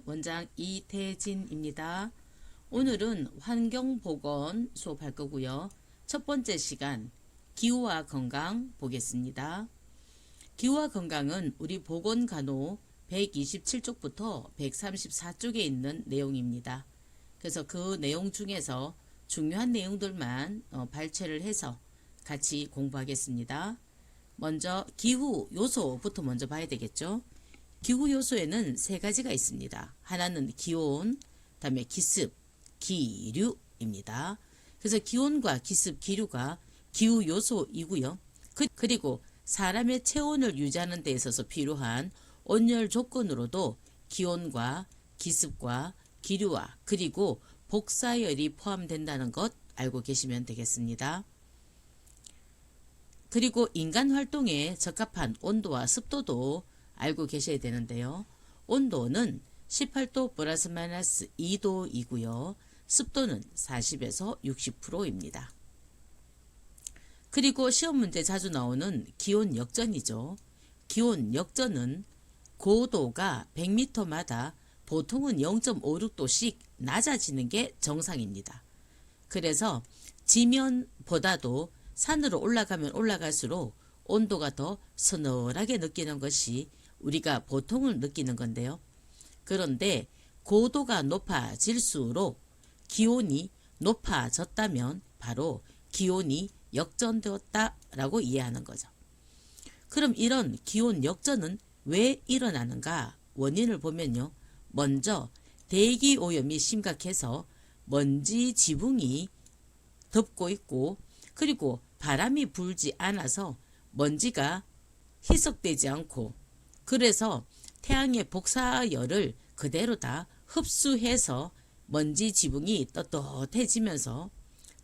원장 이태진입니다. 오늘은 환경보건 수업할 거고요. 첫 번째 시간 기후와 건강 보겠습니다. 기후와 건강은 우리 보건간호 127쪽부터 134쪽에 있는 내용입니다. 그래서 그 내용 중에서 중요한 내용들만 발췌를 해서 같이 공부하겠습니다. 먼저 기후 요소부터 먼저 봐야 되겠죠. 기후 요소에는 세 가지가 있습니다. 하나는 기온, 그다음에 기습, 기류입니다. 그래서 기온과 기습, 기류가 기후 요소이고요. 그리고 사람의 체온을 유지하는 데 있어서 필요한 온열 조건으로도 기온과 기습과 기류와 그리고 복사열이 포함된다는 것 알고 계시면 되겠습니다. 그리고 인간 활동에 적합한 온도와 습도도 알고 계셔야 되는데요. 온도는 18도 플러스 마이너스 2도이고요. 습도는 40에서 60%입니다. 그리고 시험 문제 자주 나오는 기온 역전이죠. 기온 역전은 고도가 100m마다 보통은 0.56도씩 낮아지는 게 정상입니다. 그래서 지면보다도 산으로 올라가면 올라갈수록 온도가 더 서늘하게 느끼는 것이 우리가 보통을 느끼는 건데요. 그런데 고도가 높아질수록 기온이 높아졌다면 바로 기온이 역전되었다라고 이해하는 거죠. 그럼 이런 기온 역전은 왜 일어나는가? 원인을 보면요. 먼저 대기 오염이 심각해서 먼지 지붕이 덮고 있고 그리고 바람이 불지 않아서 먼지가 희석되지 않고 그래서 태양의 복사열을 그대로 다 흡수해서 먼지 지붕이 떳떳해지면서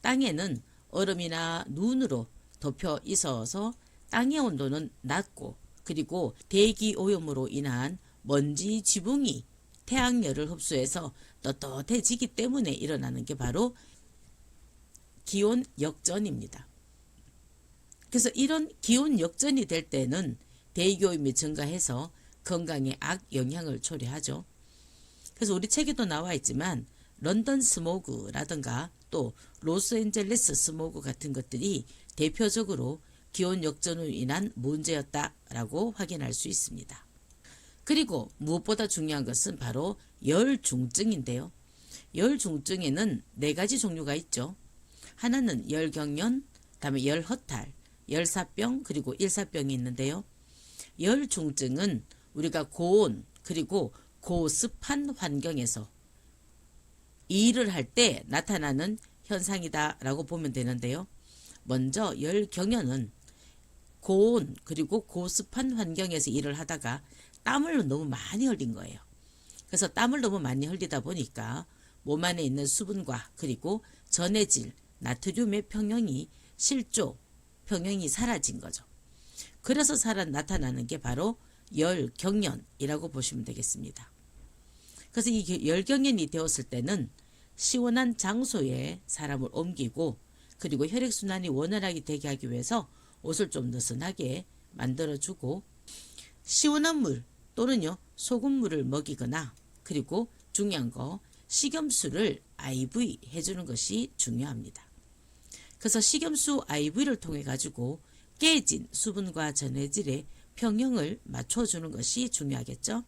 땅에는 얼음이나 눈으로 덮여 있어서 땅의 온도는 낮고 그리고 대기 오염으로 인한 먼지 지붕이 태양열을 흡수해서 떳떳해지기 때문에 일어나는 게 바로 기온 역전입니다. 그래서 이런 기온 역전이 될 때는 대기오염이 증가해서 건강에 악영향을 초래하죠. 그래서 우리 책에도 나와 있지만 런던 스모그라든가 또 로스앤젤레스 스모그 같은 것들이 대표적으로 기온 역전으로 인한 문제였다라고 확인할 수 있습니다. 그리고 무엇보다 중요한 것은 바로 열중증인데요. 열중증에는 네 가지 종류가 있죠. 하나는 열경련, 다음에 열허탈, 열사병 그리고 일사병이 있는데요. 열중증은 우리가 고온 그리고 고습한 환경에서 일을 할 때 나타나는 현상이다라고 보면 되는데요. 먼저 열경련은 고온 그리고 고습한 환경에서 일을 하다가 땀을 너무 많이 흘린 거예요. 그래서 땀을 너무 많이 흘리다 보니까 몸 안에 있는 수분과 그리고 전해질 나트륨의 평형이 실조 평형이 사라진 거죠. 그래서 나타나는 게 바로 열경련이라고 보시면 되겠습니다. 그래서 이 열경련이 되었을 때는 시원한 장소에 사람을 옮기고 그리고 혈액순환이 원활하게 되게 하기 위해서 옷을 좀 느슨하게 만들어주고 시원한 물 또는요 소금물을 먹이거나 그리고 중요한 거 식염수를 IV 해주는 것이 중요합니다. 그래서 식염수 IV를 통해 가지고 깨진 수분과 전해질의 평형을 맞춰주는 것이 중요하겠죠.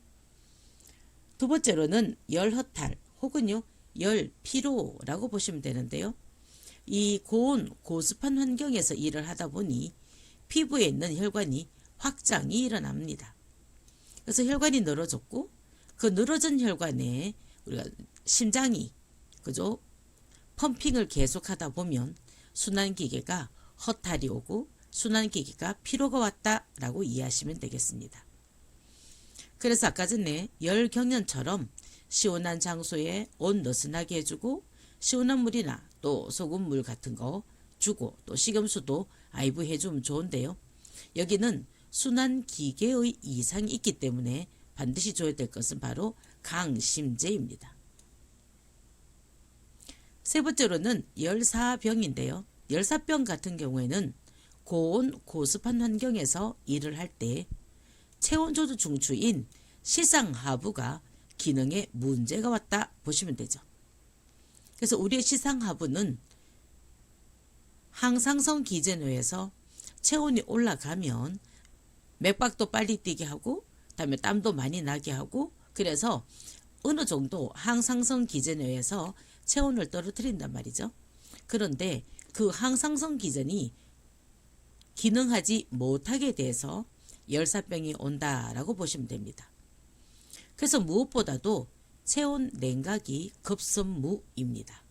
두 번째로는 열허탈 혹은요 열피로라고 보시면 되는데요. 이 고온 고습한 환경에서 일을 하다 보니 피부에 있는 혈관이 확장이 일어납니다. 그래서 혈관이 늘어졌고 그 늘어진 혈관에 우리가 심장이 그죠 펌핑을 계속하다 보면 순환기계가 허탈이 오고 순환기계가 피로가 왔다라고 이해하시면 되겠습니다. 그래서 아까 전에 열경련처럼 시원한 장소에 옷 느슨하게 해주고 시원한 물이나 또 소금물 같은 거 주고 또 식염수도 IV 해주면 좋은데요. 여기는 순환기계의 이상이 있기 때문에 반드시 줘야 될 것은 바로 강심제입니다. 세 번째로는 열사병인데요. 열사병 같은 경우에는 고온 고습한 환경에서 일을 할 때 체온 조절 중추인 시상하부가 기능에 문제가 왔다 보시면 되죠. 그래서 우리의 시상하부는 항상성 기전에 의해서 체온이 올라가면 맥박도 빨리 뛰게 하고 그다음에 땀도 많이 나게 하고 그래서 어느 정도 항상성 기전에 의해서 체온을 떨어뜨린단 말이죠. 그런데 그 항상성 기전이 기능하지 못하게 돼서 열사병이 온다라고 보시면 됩니다. 그래서 무엇보다도 체온 냉각이 급선무입니다.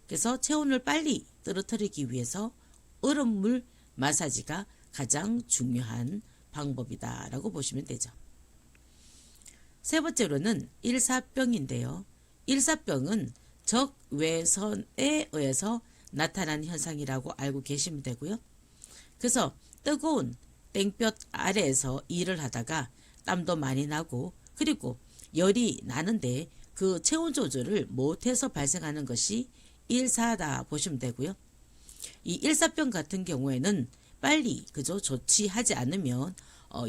그래서 체온을 빨리 떨어뜨리기 위해서 얼음물 마사지가 가장 중요한 방법이다라고 보시면 되죠. 세 번째로는 일사병인데요. 일사병은 적외선에 의해서 나타나는 현상이라고 알고 계시면 되고요. 그래서 뜨거운 땡볕 아래에서 일을 하다가 땀도 많이 나고 그리고 열이 나는데 그 체온 조절을 못해서 발생하는 것이 일사다 보시면 되고요. 이 일사병 같은 경우에는 빨리 조치하지 않으면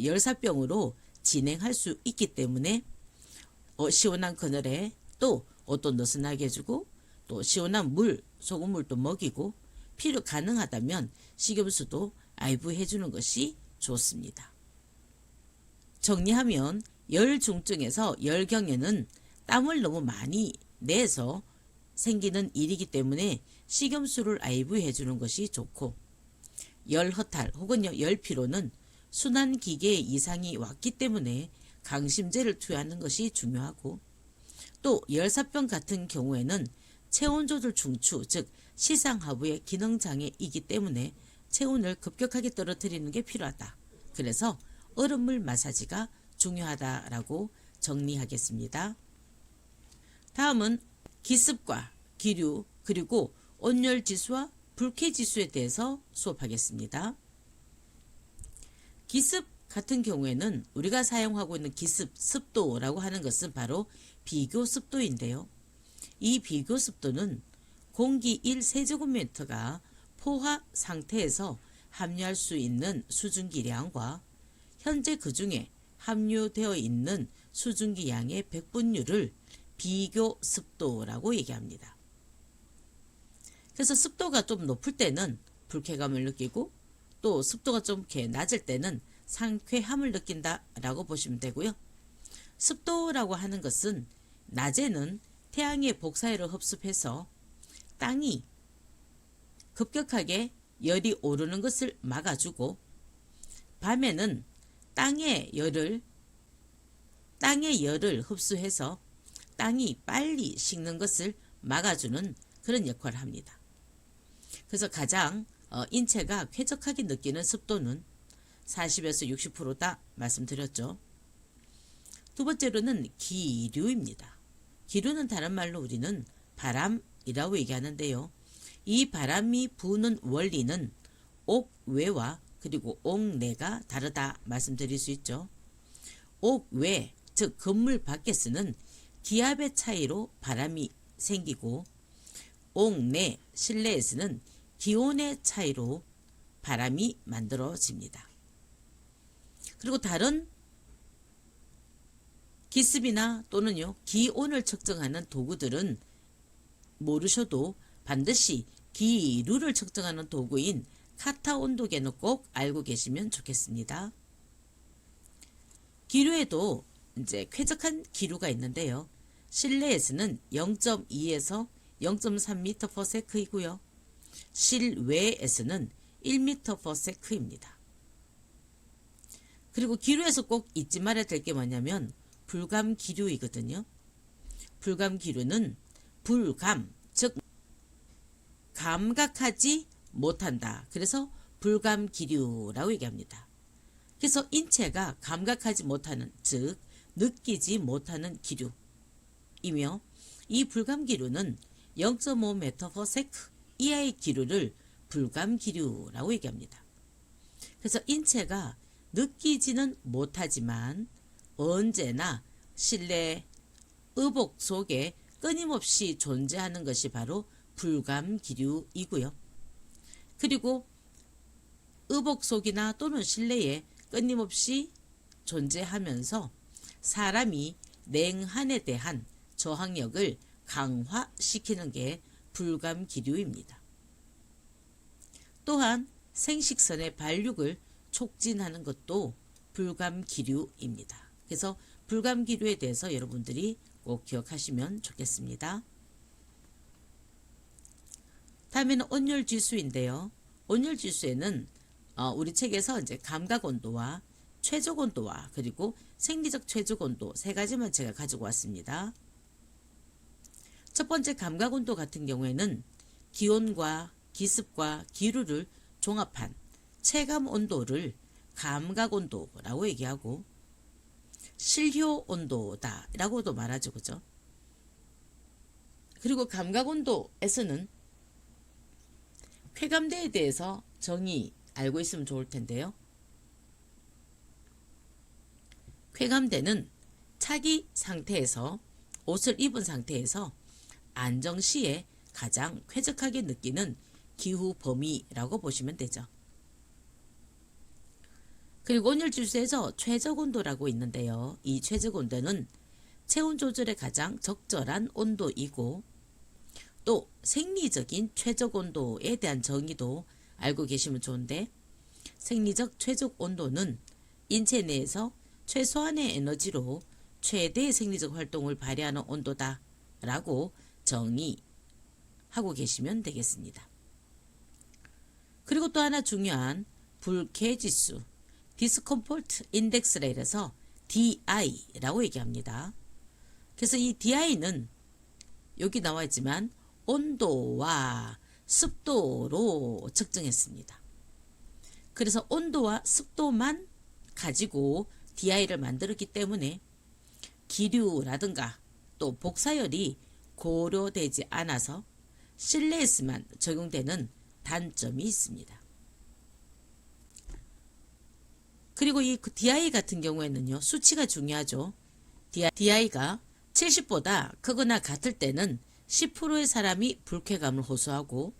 열사병으로 진행할 수 있기 때문에 시원한 그늘에 또 옷도 느슨하게 해주고 또 시원한 물, 소금물도 먹이고 필요 가능하다면 식염수도 아이부해 주는 것이 좋습니다. 정리하면 열중증에서 열경에는 땀을 너무 많이 내서 생기는 일이기 때문에 식염수를 아이부해 주는 것이 좋고 열허탈 혹은 열피로는 순환기계에 이상이 왔기 때문에 강심제를 투여하는 것이 중요하고 또 열사병 같은 경우에는 체온조절 중추 즉 시상하부의 기능장애이기 때문에 체온을 급격하게 떨어뜨리는 게 필요하다. 그래서 얼음물 마사지가 중요하다라고 정리하겠습니다. 다음은 기습과 기류 그리고 온열지수와 불쾌지수에 대해서 수업하겠습니다. 기습 같은 경우에는 우리가 사용하고 있는 기습 습도라고 하는 것은 바로 비교 습도인데요. 이 비교 습도는 공기 1세제곱미터가 포화 상태에서 함유할 수 있는 수증기량과 현재 그 중에 함유되어 있는 수증기 양의 백분율을 비교 습도라고 얘기합니다. 그래서 습도가 좀 높을 때는 불쾌감을 느끼고 또 습도가 좀 이렇게 낮을 때는 상쾌함을 느낀다라고 보시면 되고요. 습도라고 하는 것은 낮에는 태양의 복사열을 흡수해서 땅이 급격하게 열이 오르는 것을 막아주고 밤에는 땅의 열을 흡수해서 땅이 빨리 식는 것을 막아주는 그런 역할을 합니다. 그래서 가장 인체가 쾌적하게 느끼는 습도는 40에서 60%다 말씀드렸죠. 두 번째로는 기류입니다. 기류는 다른 말로 우리는 바람이라고 얘기하는데요. 이 바람이 부는 원리는 옥외와 그리고 옥내가 다르다 말씀드릴 수 있죠. 옥외 즉 건물 밖에서는 기압의 차이로 바람이 생기고 옥내 실내에서는 기온의 차이로 바람이 만들어집니다. 그리고 다른 기습이나 또는요 기온을 측정하는 도구들은 모르셔도 반드시 기류를 측정하는 도구인 카타 온도계는 꼭 알고 계시면 좋겠습니다. 기류에도 이제 쾌적한 기류가 있는데요. 실내에서는 0.2에서 0.3m/s이고요. 실외에서는 1m/s입니다. 그리고 기류에서 꼭 잊지 말아야 될 게 뭐냐면 불감 기류이거든요. 불감 기류는 불감 즉 감각하지 못한다. 그래서 불감 기류라고 얘기합니다. 그래서 인체가 감각하지 못하는 즉 느끼지 못하는 기류이며 이 불감 기류는 0.5m/s 이하의 기류를 불감 기류라고 얘기합니다. 그래서 인체가 느끼지는 못하지만 언제나 실내 의복 속에 끊임없이 존재하는 것이 바로 불감 기류이고요. 그리고 의복 속이나 또는 실내에 끊임없이 존재하면서 사람이 냉한에 대한 저항력을 강화시키는 게 불감기류입니다. 또한 생식선의 발육을 촉진하는 것도 불감기류입니다. 그래서 불감기류에 대해서 여러분들이 꼭 기억하시면 좋겠습니다. 다음에는 온열지수인데요. 온열지수에는 우리 책에서 이제 감각온도와 최적온도와 그리고 생리적 최적온도 세 가지만 제가 가지고 왔습니다. 첫 번째 감각온도 같은 경우에는 기온과 기습과 기류를 종합한 체감온도를 감각온도라고 얘기하고 실효온도다 라고도 말하죠. 그죠? 그리고 감각온도에서는 쾌감대에 대해서 정의 알고 있으면 좋을 텐데요. 쾌감대는 차기 상태에서 옷을 입은 상태에서 안정 시에 가장 쾌적하게 느끼는 기후 범위라고 보시면 되죠. 그리고 온열지수에서 최적온도라고 있는데요. 이 최적온도는 체온 조절에 가장 적절한 온도이고 또 생리적인 최적온도에 대한 정의도 알고 계시면 좋은데 생리적 최적온도는 인체 내에서 최소한의 에너지로 최대의 생리적 활동을 발휘하는 온도다 라고 정의하고 계시면 되겠습니다. 그리고 또 하나 중요한 불쾌지수 디스컴포트 인덱스라 해서 DI라고 얘기합니다. 그래서 이 DI는 여기 나와 있지만 온도와 습도로 측정했습니다. 그래서 온도와 습도만 가지고 DI를 만들었기 때문에 기류라든가 또 복사열이 고려되지 않아서 실내에서만 적용되는 단점이 있습니다. 그리고 이 DI 같은 경우에는요, 수치가 중요하죠. DI가 70보다 크거나 같을 때는 10%의 사람이 불쾌감을 호소하고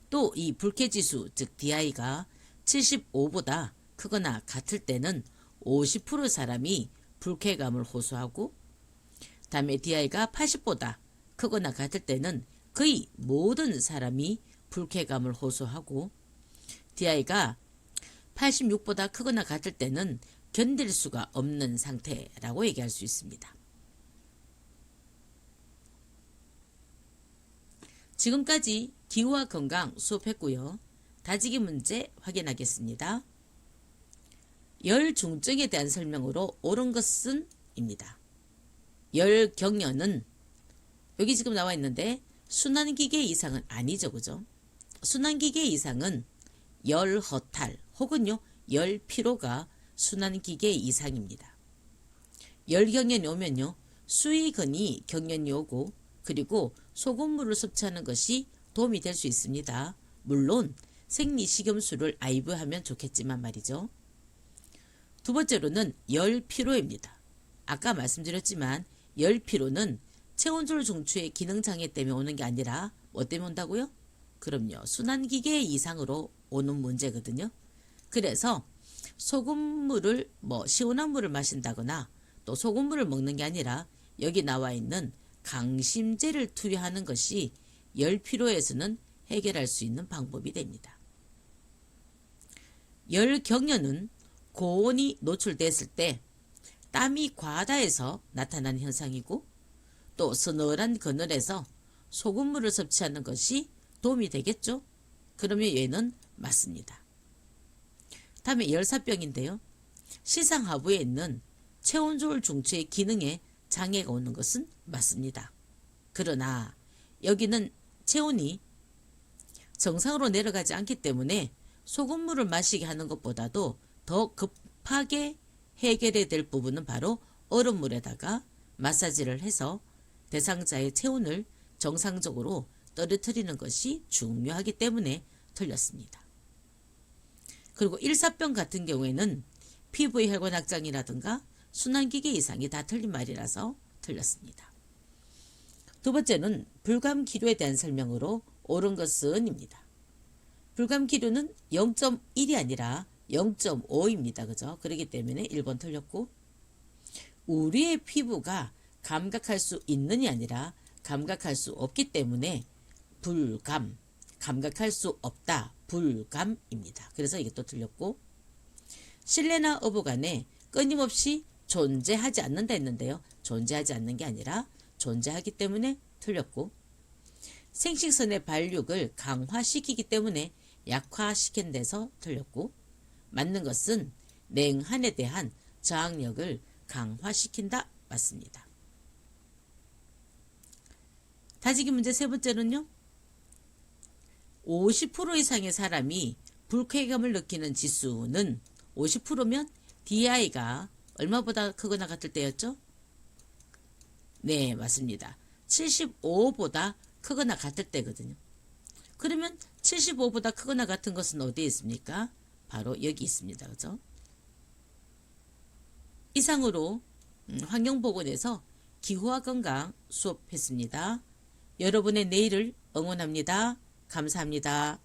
또 이 불쾌지수 즉 DI가 75보다 크거나 같을 때는 50%의 사람이 불쾌감을 호소하고 다음에 DI가 80보다 크거나 같을 때는 거의 모든 사람이 불쾌감을 호소하고 DI가 86보다 크거나 같을 때는 견딜 수가 없는 상태라고 얘기할 수 있습니다. 지금까지 기후와 건강 수업했고요. 다지기 문제 확인하겠습니다. 열 중증에 대한 설명으로 옳은 것은 입니다. 열 경련은 여기 지금 나와 있는데 순환기계 이상은 아니죠. 그죠? 순환기계 이상은 열 허탈 혹은요 열 피로가 순환기계 이상입니다. 열 경련이 오면요 수의근이 경련이 오고 그리고 소금물을 섭취하는 것이 도움이 될 수 있습니다. 물론 생리식염수를 아이브하면 좋겠지만 말이죠. 두 번째로는 열피로입니다. 아까 말씀드렸지만 열피로는 체온조절 중추의 기능장애 때문에 오는 게 아니라 뭐 때문에 온다고요? 그럼요. 순환기계 이상으로 오는 문제거든요. 그래서 소금물을 시원한 물을 마신다거나 또 소금물을 먹는 게 아니라 여기 나와 있는 강심제를 투여하는 것이 열피로에서는 해결할 수 있는 방법이 됩니다. 열경련은 고온이 노출됐을 때 땀이 과다해서 나타나는 현상이고 또 서늘한 그늘에서 소금물을 섭취하는 것이 도움이 되겠죠? 그러면 얘는 맞습니다. 다음에 열사병인데요. 시상하부에 있는 체온조절 중추의 기능에 장애가 오는 것은 맞습니다. 그러나 여기는 체온이 정상으로 내려가지 않기 때문에 소금물을 마시게 하는 것보다도 더 급하게 해결해야 될 부분은 바로 얼음물에다가 마사지를 해서 대상자의 체온을 정상적으로 떨어뜨리는 것이 중요하기 때문에 틀렸습니다. 그리고 일사병 같은 경우에는 피부의 혈관 확장이라든가 순환기계 이상이 다 틀린 말이라서 틀렸습니다. 두 번째는 불감기류에 대한 설명으로 옳은 것은 입니다. 불감기류는 0.1이 아니라 0.5입니다. 그죠? 그렇기 때문에 1번 틀렸고 우리의 피부가 감각할 수 있는이 아니라 감각할 수 없기 때문에 불감, 감각할 수 없다, 불감입니다. 그래서 이게 또 틀렸고, 신뢰나 어부간에 끊임없이 존재하지 않는다 했는데요. 존재하지 않는 게 아니라 존재하기 때문에 틀렸고, 생식선의 발육을 강화시키기 때문에 약화시킨 데서 틀렸고, 맞는 것은 냉한에 대한 저항력을 강화시킨다 맞습니다. 다지기 문제 세 번째는요. 50% 이상의 사람이 불쾌감을 느끼는 지수는 50%면 DI가 얼마보다 크거나 같을 때였죠? 네, 맞습니다. 75보다 크거나 같을 때거든요. 그러면 75보다 크거나 같은 것은 어디에 있습니까? 바로 여기 있습니다. 그죠? 이상으로 환경보건에서 기후와 건강 수업했습니다. 여러분의 내일을 응원합니다. 감사합니다.